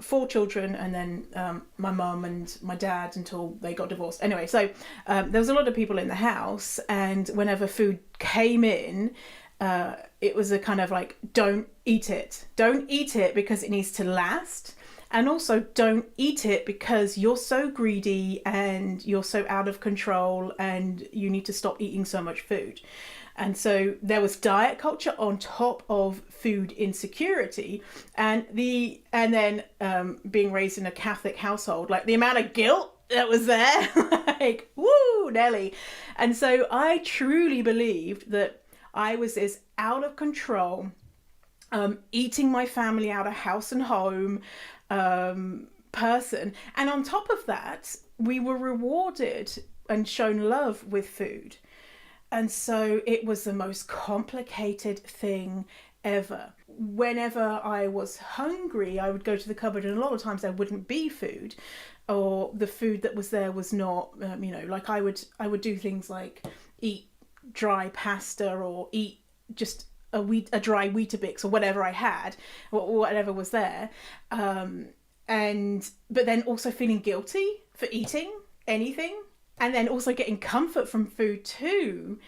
4 children, and then my mum and my dad until they got divorced. Anyway, so there was a lot of people in the house, and whenever food came in, it was a kind of like, don't eat it. Don't eat it because it needs to last. And also, don't eat it because you're so greedy and you're so out of control and you need to stop eating so much food. And so there was diet culture on top of food insecurity, and then being raised in a Catholic household, like the amount of guilt that was there, like, woo, Nelly. And so I truly believed that I was this out of control, eating my family out of house and home person. And on top of that, we were rewarded and shown love with food. And so it was the most complicated thing ever. Whenever I was hungry, I would go to the cupboard, and a lot of times there wouldn't be food, or the food that was there was not, like I would do things like eat dry pasta or eat just a dry Weetabix or whatever I had, or whatever was there, but then also feeling guilty for eating anything, and then also getting comfort from food too.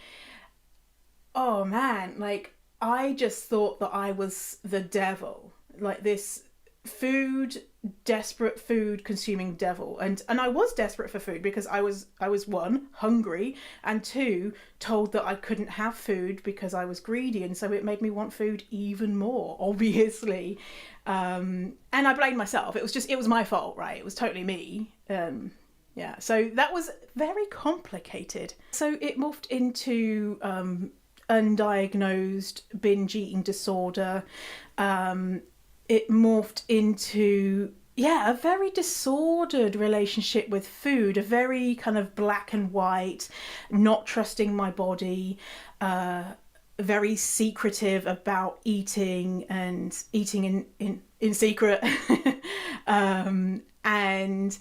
Oh man, like I just thought that I was the devil, like this desperate food consuming devil. And I was desperate for food because I was one, hungry, and two, told that I couldn't have food because I was greedy, and so it made me want food even more, obviously. And I blamed myself. It was my fault, right? It was totally me. Yeah, so that was very complicated. So it morphed into undiagnosed binge eating disorder. It morphed into, a very disordered relationship with food, a very kind of black and white, not trusting my body, very secretive about eating and eating in secret. And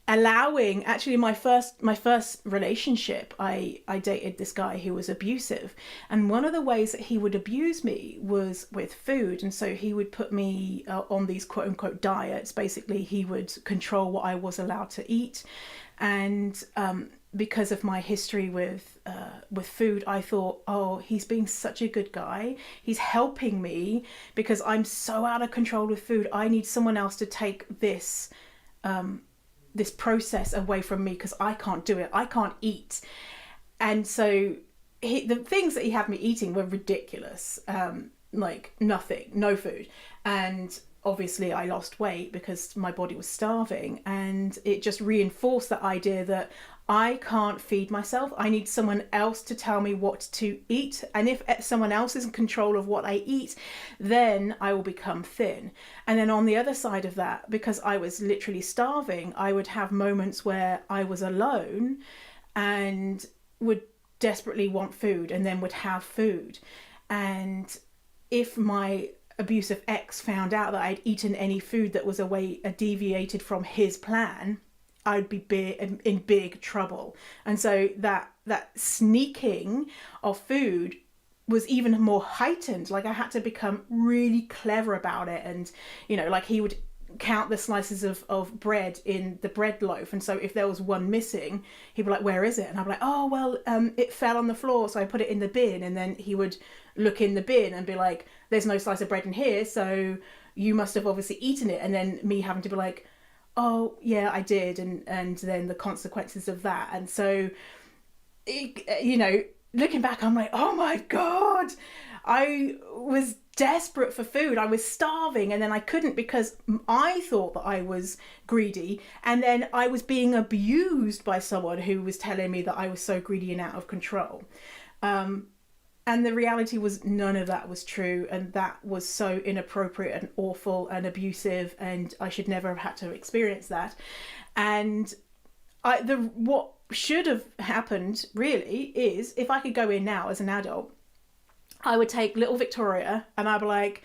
allowing, actually my first relationship, I dated this guy who was abusive, and one of the ways that he would abuse me was with food. And so he would put me on these quote unquote diets. Basically, he would control what I was allowed to eat, and because of my history with food, I thought, oh, he's being such a good guy, he's helping me because I'm so out of control with food. I need someone else to take this process away from me because I can't do it. I can't eat. And so the things that he had me eating were ridiculous. Like nothing, no food. And obviously I lost weight because my body was starving, and it just reinforced that idea that I can't feed myself. I need someone else to tell me what to eat. And if someone else is in control of what I eat, then I will become thin. And then on the other side of that, because I was literally starving, I would have moments where I was alone and would desperately want food, and then would have food. And if my abusive ex found out that I'd eaten any food that was deviated from his plan, I'd be in big trouble. And so that sneaking of food was even more heightened. Like I had to become really clever about it. And, like he would count the slices of bread in the bread loaf. And so if there was one missing, he'd be like, where is it? And I'd be like, oh, well, it fell on the floor, so I put it in the bin. And then he would look in the bin and be like, there's no slice of bread in here, so you must have obviously eaten it. And then me having to be like, oh yeah, I did, and then the consequences of that. And so looking back, I'm like, oh my god, I was desperate for food. I was starving, and then I couldn't because I thought that I was greedy, and then I was being abused by someone who was telling me that I was so greedy and out of control. And the reality was none of that was true, and that was so inappropriate and awful and abusive, and I should never have had to experience that. And what should have happened really is, if I could go in now as an adult, I would take little Victoria and I'd be like,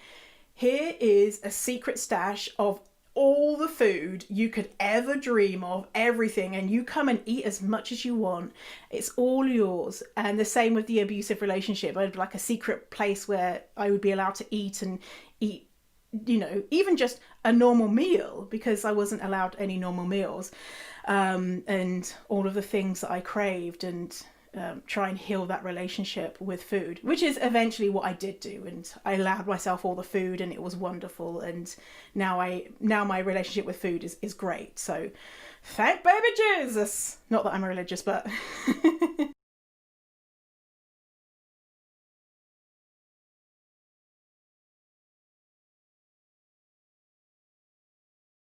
here is a secret stash of all the food you could ever dream of, everything, and you come and eat as much as you want. It's all yours. And the same with the abusive relationship. I'd like a secret place where I would be allowed to eat and eat you know, even just a normal meal, because I wasn't allowed any normal meals, and all of the things that I craved, and try and heal that relationship with food, which is eventually what I did do. And I allowed myself all the food, and it was wonderful. And now my relationship with food is great. So thank baby Jesus. Not that I'm religious, but